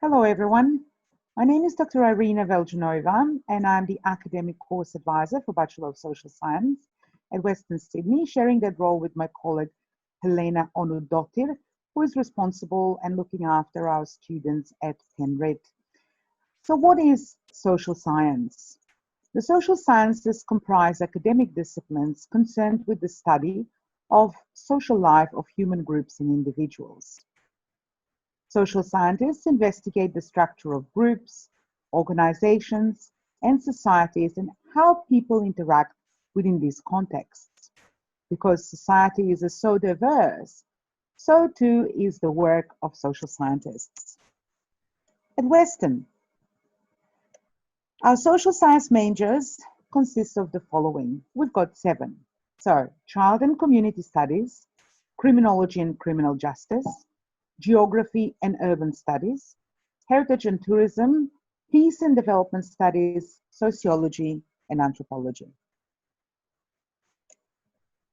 Hello, everyone. My name is Dr. Irina Veljanova, and I'm the Academic Course Advisor for Bachelor of Social Science at Western Sydney, sharing that role with my colleague Helena Onudottir, who is responsible and looking after our students at Penrith. So what is social science? The social sciences comprise academic disciplines concerned with the study of social life of human groups and individuals. Social scientists investigate the structure of groups, organizations, and societies and how people interact within these contexts. Because society is so diverse, so too is the work of social scientists. At Western, our social science majors consist of the following. We've got 7. So, child and community studies, criminology and criminal justice, geography and urban studies, heritage and tourism, peace and development studies, sociology, and anthropology.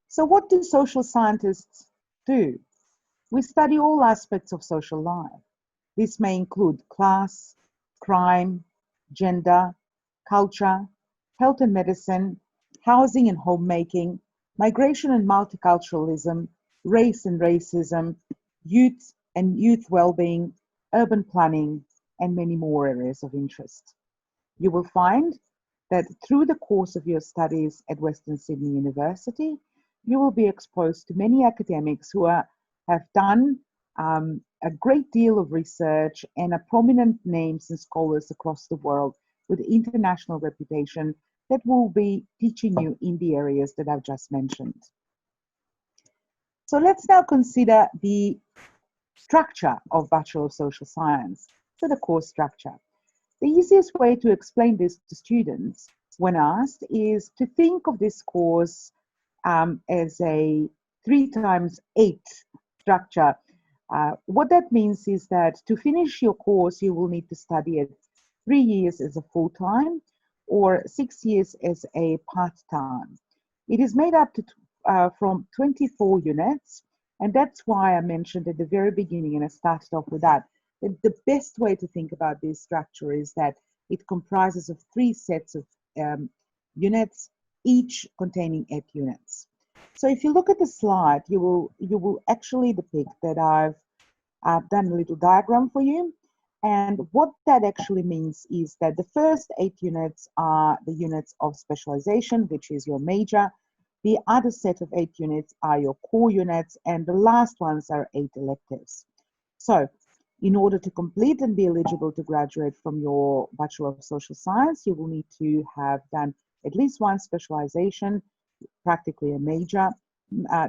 So what do social scientists do? We study all aspects of social life. This may include class, crime, gender, culture, health and medicine, housing and homemaking, migration and multiculturalism, race and racism, youth and youth well-being, urban planning, and many more areas of interest. You will find that through the course of your studies at Western Sydney University, you will be exposed to many academics who have done a great deal of research and are prominent names and scholars across the world with international reputation that will be teaching you in the areas that I've just mentioned. So let's now consider the structure of Bachelor of Social Science, so the course structure. The easiest way to explain this to students when asked is to think of this course as a 3 times 8 structure. What that means is that to finish your course, you will need to study it 3 years as a full-time or 6 years as a part-time. It is made up from 24 units, and that's why I mentioned at the very beginning, and I started off with that, the best way to think about this structure is that it comprises of 3 sets of units, each containing 8 units. So if you look at the slide, you will actually depict that I've done a little diagram for you. And what that actually means is that the first 8 units are the units of specialization, which is your major. The other set of 8 units are your core units, and the last ones are 8 electives. So in order to complete and be eligible to graduate from your Bachelor of Social Science, you will need to have done at least one specialization, practically a major.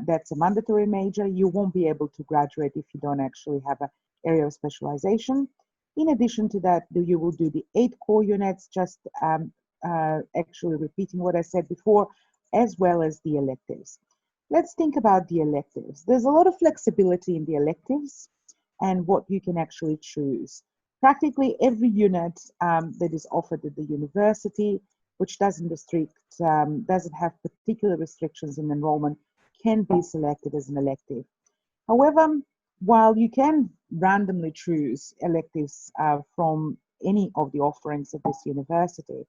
That's a mandatory major. You won't be able to graduate if you don't actually have an area of specialization. In addition to that, you will do the 8 core units, just actually repeating what I said before, as well as the electives. Let's think about the electives. There's a lot of flexibility in the electives and what you can actually choose. Practically every unit that is offered at the university, which doesn't have particular restrictions in enrollment, can be selected as an elective. However, while you can randomly choose electives from any of the offerings of this university,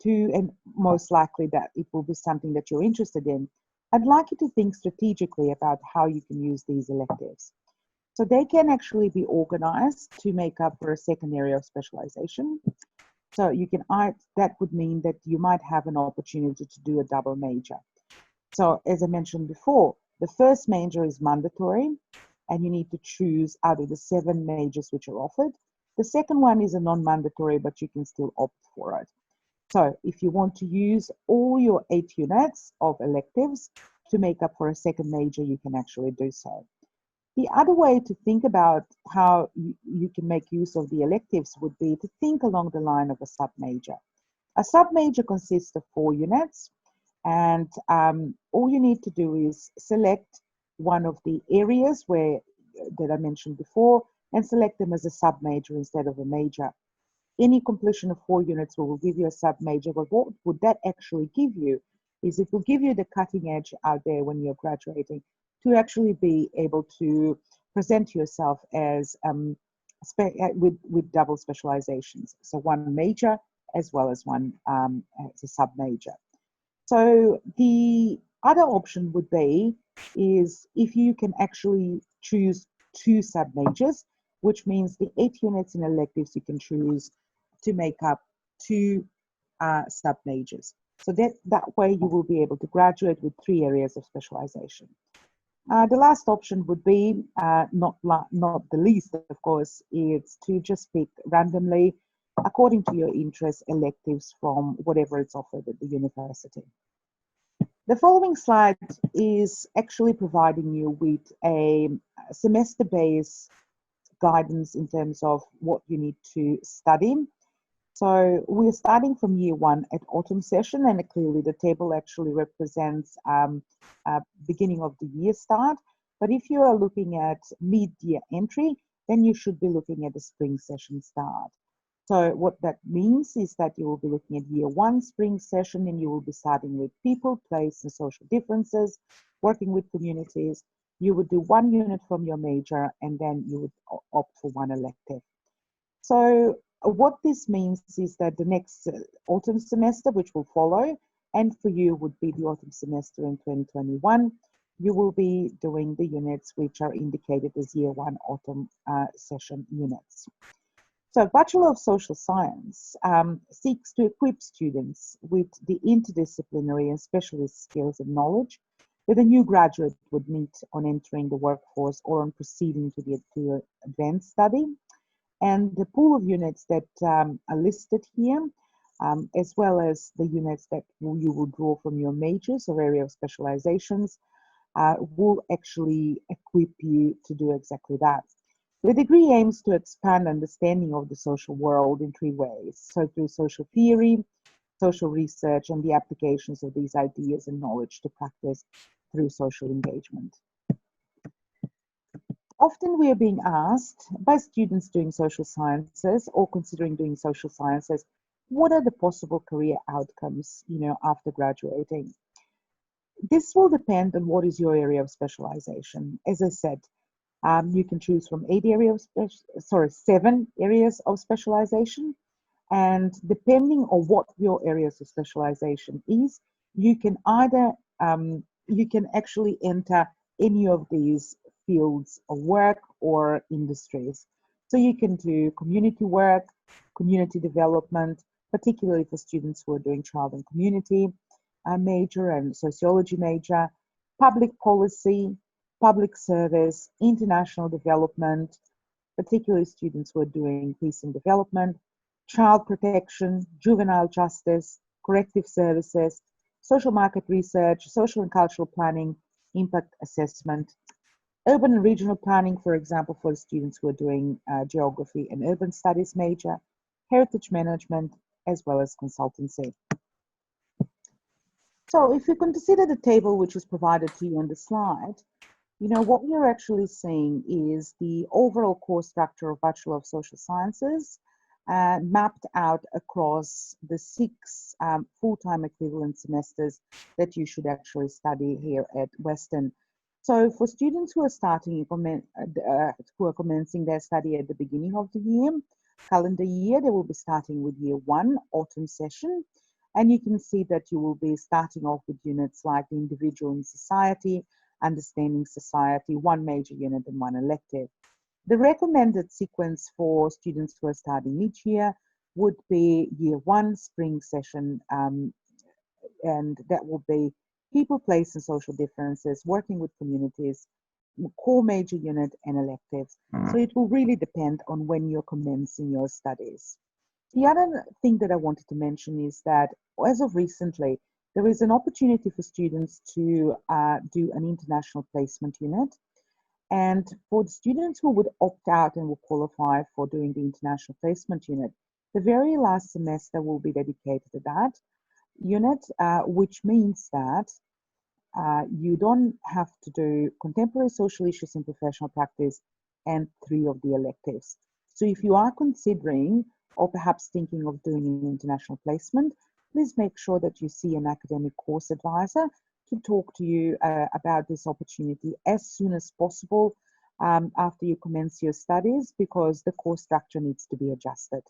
and most likely that it will be something that you're interested in, I'd like you to think strategically about how you can use these electives. So they can actually be organized to make up for a second area of specialization. So that would mean that you might have an opportunity to do a double major. So as I mentioned before, the first major is mandatory, and you need to choose out of the 7 majors which are offered. The second one is a non-mandatory, but you can still opt for it. So if you want to use all your 8 units of electives to make up for a second major, you can actually do so. The other way to think about how you can make use of the electives would be to think along the line of a sub-major. A sub-major consists of 4 units, and all you need to do is select one of the areas that I mentioned before and select them as a sub-major instead of a major. Any completion of 4 units will give you a sub-major, but what would that actually give you is it will give you the cutting edge out there when you're graduating to actually be able to present yourself as with double specializations, so one major as well as one as a sub-major. So the other option would be is if you can actually choose two sub-majors, which means the 8 units in electives you can choose to make up two sub-majors. So that way you will be able to graduate with 3 areas of specialization. The last option would be, not the least, of course, is to just pick randomly, according to your interests, electives from whatever it's offered at the university. The following slide is actually providing you with a semester-based guidance in terms of what you need to study. So we're starting from year 1 at autumn session, and clearly the table actually represents beginning of the year start. But if you are looking at mid-year entry, then you should be looking at the spring session start. So what that means is that you will be looking at year 1 spring session, and you will be starting with people, place, and social differences, working with communities. You would do 1 unit from your major, and then you would opt for 1 elective. So what this means is that the next autumn semester, which will follow, and for you would be the autumn semester in 2021, you will be doing the units which are indicated as year 1 autumn session units. So Bachelor of Social Science seeks to equip students with the interdisciplinary and specialist skills and knowledge that a new graduate would need on entering the workforce or on proceeding to advanced study. And the pool of units that are listed here, as well as the units that you will draw from your majors or area of specializations, will actually equip you to do exactly that. The degree aims to expand understanding of the social world in 3 ways. So through social theory, social research, and the applications of these ideas and knowledge to practice through social engagement. Often we are being asked by students doing social sciences or considering doing social sciences, what are the possible career outcomes, after graduating? This will depend on what is your area of specialization. As I said, you can choose from 7 areas of specialization, and depending on what your areas of specialization is, you can either you can actually enter any of these fields of work or industries. So you can do community work, community development, particularly for students who are doing child and community major and sociology major, public policy, public service, international development, particularly students who are doing peace and development, child protection, juvenile justice, corrective services, social market research, social and cultural planning, impact assessment, urban and regional planning, for example, for students who are doing geography and urban studies major, heritage management, as well as consultancy. So if you consider the table which was provided to you on the slide, what we're actually seeing is the overall course structure of Bachelor of Social Sciences mapped out across the 6 full-time equivalent semesters that you should actually study here at Western. So for students who are who are commencing their study at the beginning of the calendar year, they will be starting with year 1 autumn session. And you can see that you will be starting off with units like the individual in society, understanding society, 1 major unit and 1 elective. The recommended sequence for students who are starting each year would be year 1 spring session, and that will be people, place, and social differences, working with communities, core major unit, and electives. So it will really depend on when you're commencing your studies. The other thing that I wanted to mention is that as of recently, there is an opportunity for students to do an international placement unit. And for the students who would opt out and will qualify for doing the international placement unit, the very last semester will be dedicated to that unit, which means that you don't have to do contemporary social issues in professional practice and 3 of the electives. So if you are considering or perhaps thinking of doing an international placement, please make sure that you see an academic course advisor to talk to you about this opportunity as soon as possible, after you commence your studies because the course structure needs to be adjusted.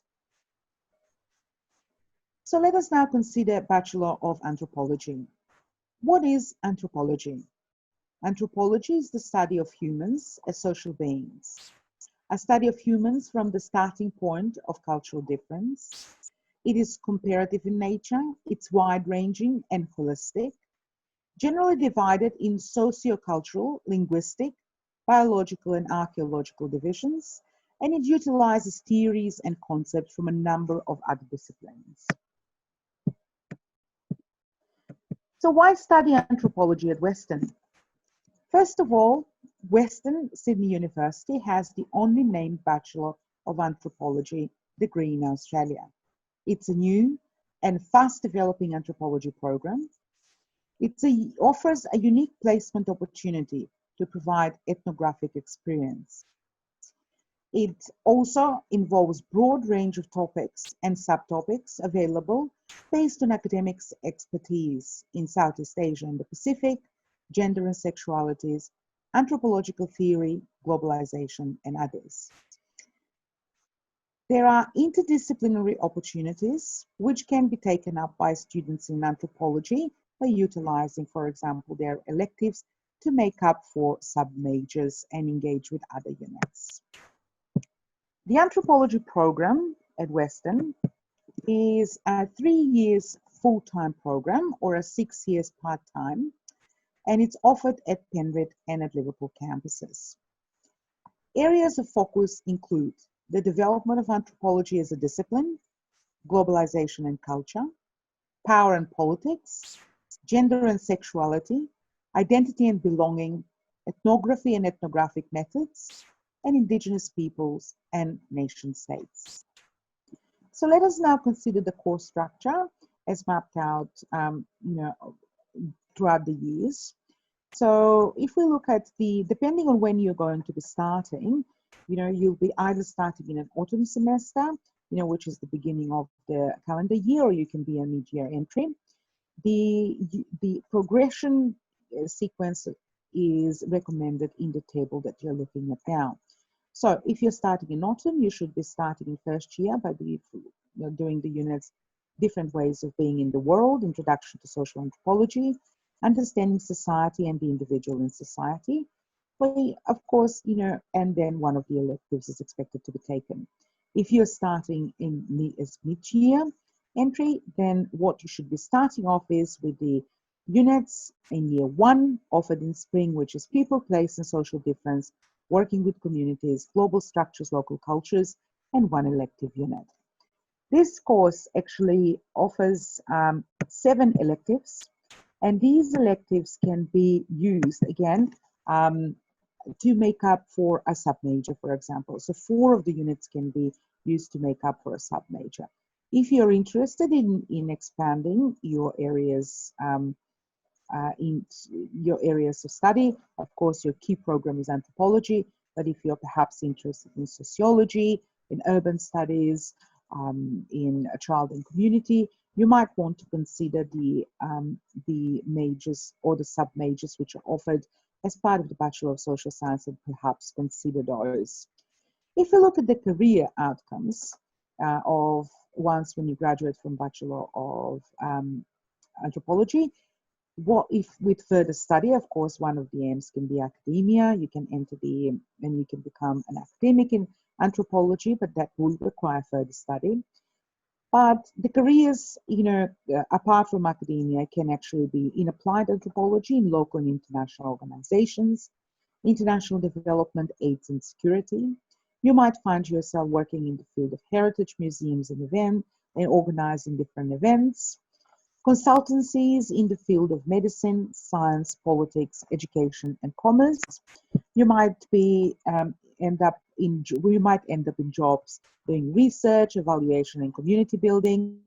So let us now consider Bachelor of Anthropology. What is anthropology? Anthropology is the study of humans as social beings, a study of humans from the starting point of cultural difference. It is comparative in nature, it's wide-ranging and holistic, generally divided in socio-cultural, linguistic, biological and archaeological divisions, and it utilizes theories and concepts from a number of other disciplines. So why study anthropology at Western? First of all, Western Sydney University has the only named Bachelor of Anthropology degree in Australia. It's a new and fast developing anthropology program. It offers a unique placement opportunity to provide ethnographic experience. It also involves broad range of topics and subtopics available based on academics' expertise in Southeast Asia and the Pacific, gender and sexualities, anthropological theory, globalization, and others. There are interdisciplinary opportunities which can be taken up by students in anthropology by utilizing, for example, their electives to make up for sub-majors and engage with other units. The anthropology program at Western is a 3 years full-time program or a 6 years part-time, and it's offered at Penrith and at Liverpool campuses. Areas of focus include the development of anthropology as a discipline, globalization and culture, power and politics, gender and sexuality, identity and belonging, ethnography and ethnographic methods, and Indigenous peoples and nation states. So let us now consider the course structure as mapped out throughout the years. So if we look at depending on when you're going to be starting, you'll be either starting in an autumn semester, which is the beginning of the calendar year, or you can be a mid-year entry. The progression sequence is recommended in the table that you're looking at now. So if you're starting in autumn, you should be starting in first year by doing the units, different ways of being in the world, introduction to social anthropology, understanding society and the individual in society. But of course, and then one of the electives is expected to be taken. If you're starting as mid-year entry, then what you should be starting off is with the units in year 1 offered in spring, which is people, place and social difference, working with communities, global structures, local cultures, and 1 elective unit. This course actually offers 7 electives, and these electives can be used again to make up for a sub-major, for example. So 4 of the units can be used to make up for a sub-major. If you're interested in expanding your areas in your areas of study, of course, your key program is anthropology, but if you're perhaps interested in sociology, in urban studies, in child and community, you might want to consider the majors or the sub-majors which are offered as part of the Bachelor of Social Science, and perhaps consider those. If you look at the career outcomes of once when you graduate from Bachelor of Anthropology, what if with further study, of course, one of the aims can be academia. You can enter and you can become an academic in anthropology, but that will require further study. But the careers, apart from academia, can actually be in applied anthropology in local and international organizations, international development, aids and security. You might find yourself working in the field of heritage museums and events and organizing different events. Consultancies in the field of medicine, science, politics, education, and commerce. You might end up in jobs doing research, evaluation, and community building,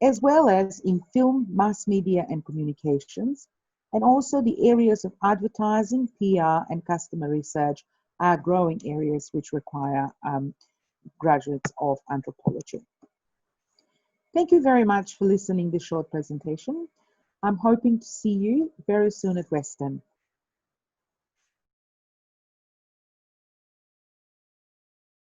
as well as in film, mass media, and communications. And also the areas of advertising, PR, and customer research are growing areas which require graduates of anthropology. Thank you very much for listening to this short presentation. I'm hoping to see you very soon at Western.